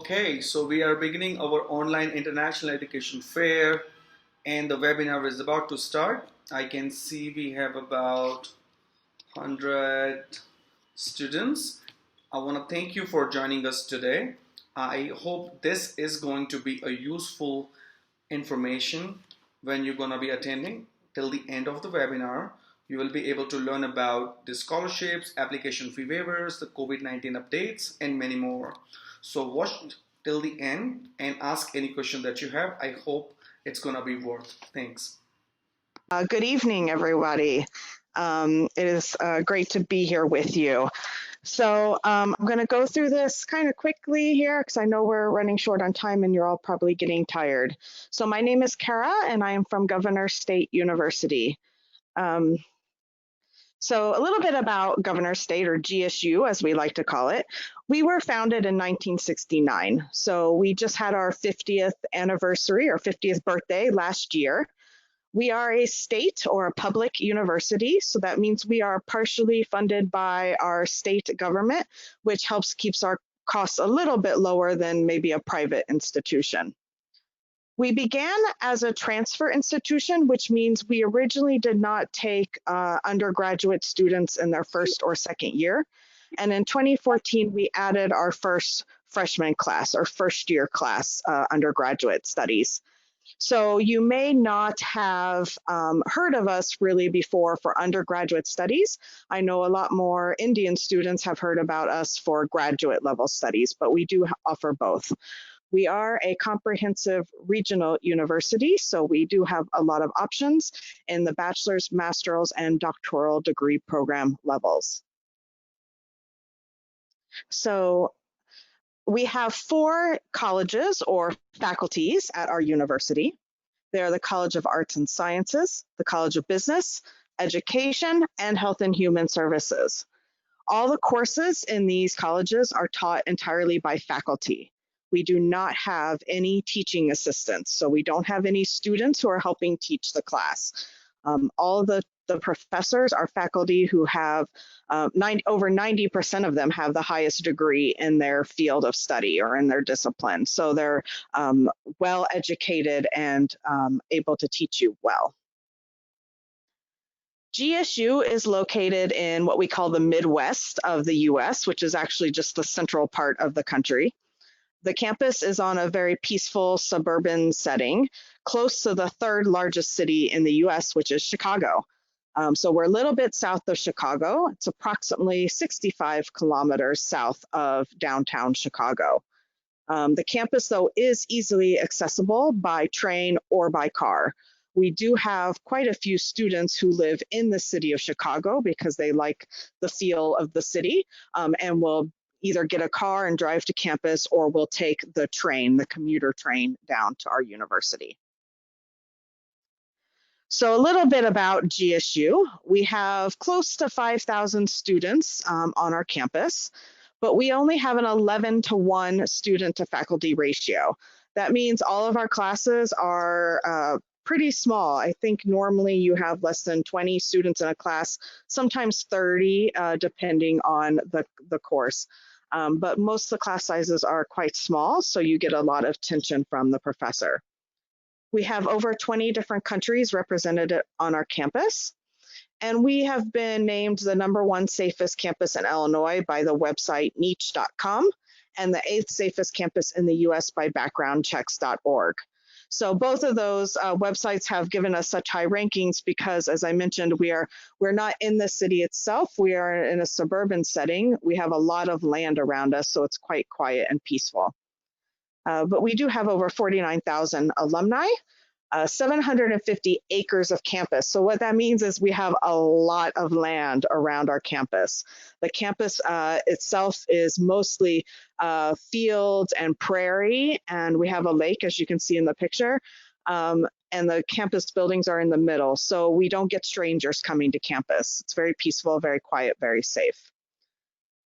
Okay, so we are beginning our online international education fair and the webinar is about to start. I can see we have about 100 students. I want to thank you for joining us today. I hope this is going to be a useful information when you're going to be attending. Till the end of the webinar, you will be able to learn about the scholarships, application fee waivers, the COVID-19 updates, and many more. So watch till the end and ask any question that you have. I hope it's going to be worth. Thanks. Good evening, everybody. It is great to be here with you. So I'm going to go through this kind of quickly here because I know we're running short on time and you're all probably getting tired. So my name is Kara and I am from Governor State University. So a little bit about Governor State, or GSU as we like to call it. We were founded in 1969. So we just had our 50th anniversary or 50th birthday last year. We are a state or a public university, so that means we are partially funded by our state government, which keeps our costs a little bit lower than maybe a private institution. We began as a transfer institution, which means we originally did not take undergraduate students in their first or second year. And in 2014, we added our first freshman class or first year class, undergraduate studies. So you may not have heard of us really before for undergraduate studies. I know a lot more Indian students have heard about us for graduate level studies, but we do offer both. We are a comprehensive regional university, so we do have a lot of options in the bachelor's, master's, and doctoral degree program levels. So we have 4 colleges or faculties at our university. They are the College of Arts and Sciences, the College of Business, Education, and Health and Human Services. All the courses in these colleges are taught entirely by faculty. We do not have any teaching assistants, so we don't have any students who are helping teach the class. All of the professors are faculty who have over 90% of them have the highest degree in their field of study or in their discipline. So they're well educated and able to teach you well. GSU is located in what we call the Midwest of the US, which is actually just the central part of the country. The campus is on a very peaceful suburban setting, close to the 3rd largest city in the US, which is Chicago. So we're a little bit south of Chicago. It's approximately 65 kilometers south of downtown Chicago. The campus, though, is easily accessible by train or by car. We do have quite a few students who live in the city of Chicago because they like the feel of the city and will either get a car and drive to campus or will take the train, the commuter train, down to our university. So a little bit about GSU. We have close to 5,000 students on our campus, but we only have an 11-to-1 student to faculty ratio. That means all of our classes are pretty small. I think normally you have less than 20 students in a class, sometimes 30, depending on the course. But most of the class sizes are quite small, so you get a lot of attention from the professor. We have over 20 different countries represented on our campus, and we have been named the #1 safest campus in Illinois by the website niche.com and the 8th safest campus in the US by backgroundchecks.org. So both of those websites have given us such high rankings because, as I mentioned, we're not in the city itself. We are in a suburban setting. We have a lot of land around us, so it's quite quiet and peaceful. But we do have over 49,000 alumni, 750 acres of campus. So what that means is we have a lot of land around our campus. The campus itself is mostly fields and prairie, and we have a lake, as you can see in the picture. And the campus buildings are in the middle, so we don't get strangers coming to campus. It's very peaceful, very quiet, very safe.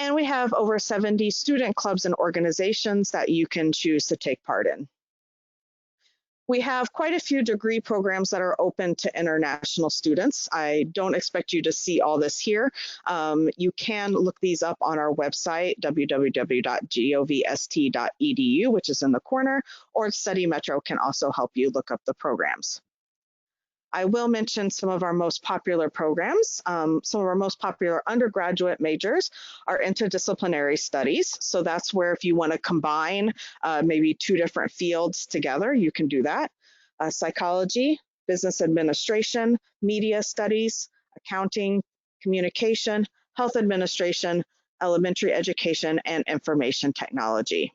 And we have over 70 student clubs and organizations that you can choose to take part in. We have quite a few degree programs that are open to international students. I don't expect you to see all this here. You can look these up on our website, www.govst.edu, which is in the corner, or Study Metro can also help you look up the programs. I will mention some of our most popular programs. Some of our most popular undergraduate majors are interdisciplinary studies. So that's where if you want to combine maybe two different fields together, you can do that. Psychology, business administration, media studies, accounting, communication, health administration, elementary education, and information technology.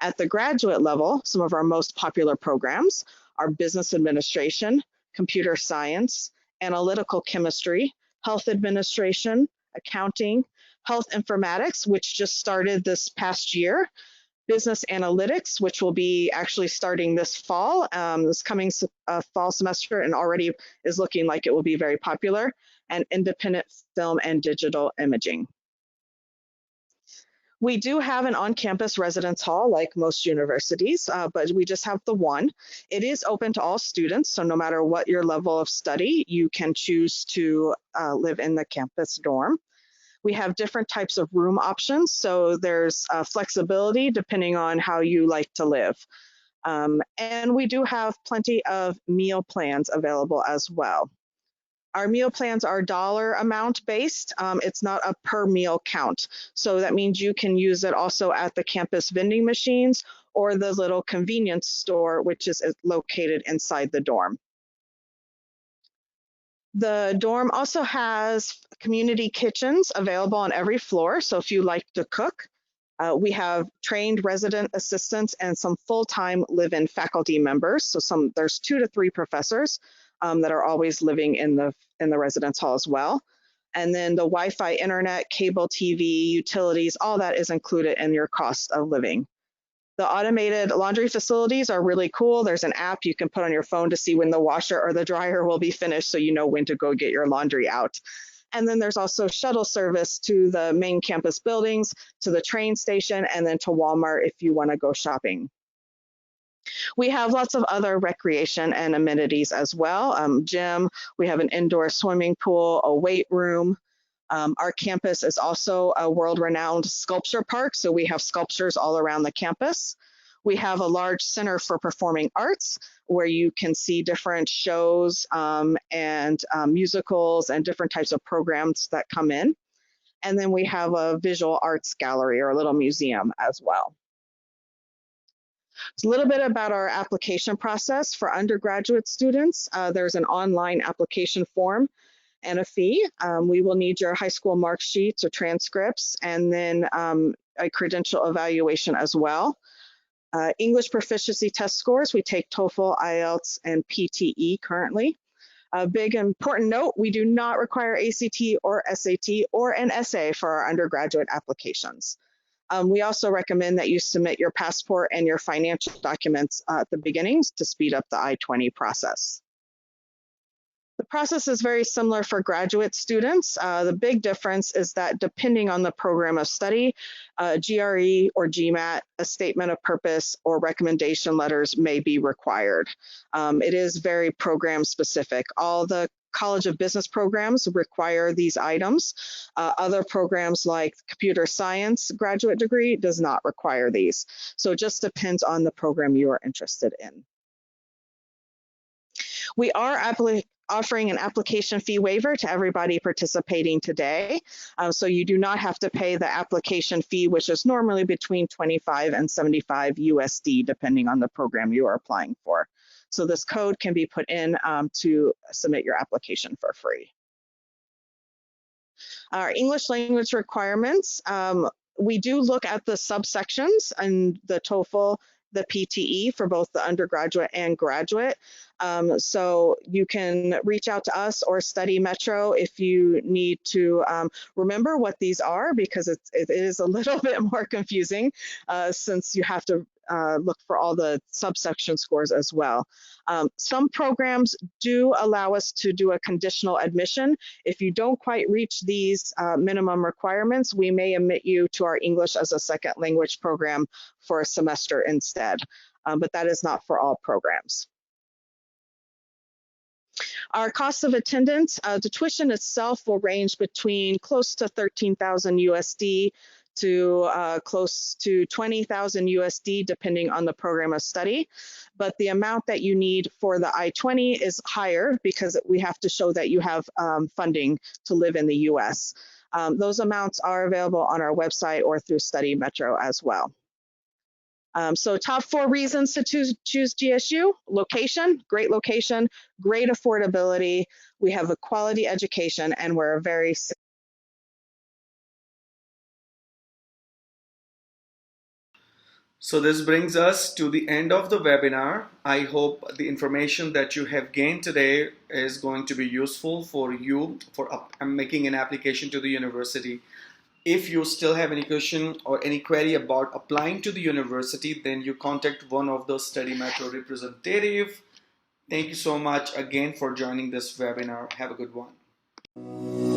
At the graduate level, some of our most popular programs are business administration, computer science, analytical chemistry, health administration, accounting, health informatics, which just started this past year, business analytics, which will be actually starting this fall, this coming fall semester, and already is looking like it will be very popular, and independent film and digital imaging. We do have an on-campus residence hall like most universities, but we just have the one. It is open to all students, so no matter what your level of study, you can choose to live in the campus dorm. We have different types of room options, so there's flexibility depending on how you like to live. And we do have plenty of meal plans available as well. Our meal plans are dollar amount based. It's not a per meal count. So that means you can use it also at the campus vending machines or the little convenience store, which is located inside the dorm. The dorm also has community kitchens available on every floor. So if you like to cook, we have trained resident assistants and some full-time live-in faculty members. So there's 2 to 3 professors that are always living in the residence hall as well. And then the Wi-Fi, internet, cable TV, utilities, all that is included in your cost of living. The automated laundry facilities are really cool. There's an app you can put on your phone to see when the washer or the dryer will be finished, so you know when to go get your laundry out. And then there's also shuttle service to the main campus buildings, to the train station, and then to Walmart if you want to go shopping. We have lots of other recreation and amenities as well. Gym, we have an indoor swimming pool, a weight room. Our campus is also a world-renowned sculpture park, so we have sculptures all around the campus. We have a large center for performing arts where you can see different shows and musicals and different types of programs that come in. And then we have a visual arts gallery or a little museum as well. A little bit about our application process for undergraduate students. There's an online application form and a fee. We will need your high school mark sheets or transcripts, and then a credential evaluation as well. English proficiency test scores, we take TOEFL, IELTS, and PTE currently. A big important note, we do not require ACT or SAT or an essay for our undergraduate applications. We also recommend that you submit your passport and your financial documents at the beginnings to speed up the I-20 process. The process is very similar for graduate students. The big difference is that depending on the program of study, GRE or GMAT, a statement of purpose or recommendation letters may be required. It is very program specific. All the College of Business programs require these items. Other programs like computer science graduate degree does not require these. So it just depends on the program you are interested in. We are offering an application fee waiver to everybody participating today. So you do not have to pay the application fee, which is normally between 25 and 75 USD, depending on the program you are applying for. So this code can be put in to submit your application for free. Our English language requirements, we do look at the subsections and the TOEFL, the PTE for both the undergraduate and graduate. So you can reach out to us or Study Metro if you need to remember what these are, because it is a little bit more confusing since you have to look for all the subsection scores as well. Some programs do allow us to do a conditional admission. If you don't quite reach these minimum requirements, we may admit you to our English as a second language program for a semester instead. But that is not for all programs. Our cost of attendance, the tuition itself will range between close to 13,000 USD to close to 20,000 USD, depending on the program of study. But the amount that you need for the I-20 is higher because we have to show that you have funding to live in the US. Those amounts are available on our website or through Study Metro as well. So top 4 reasons to choose GSU: location, great affordability, we have a quality education, and we're a very So this brings us to the end of the webinar. I hope the information that you have gained today is going to be useful for you for making an application to the university. If you still have any question or any query about applying to the university, then you contact one of the Study Metro representative. Thank you so much again for joining this webinar. Have a good one.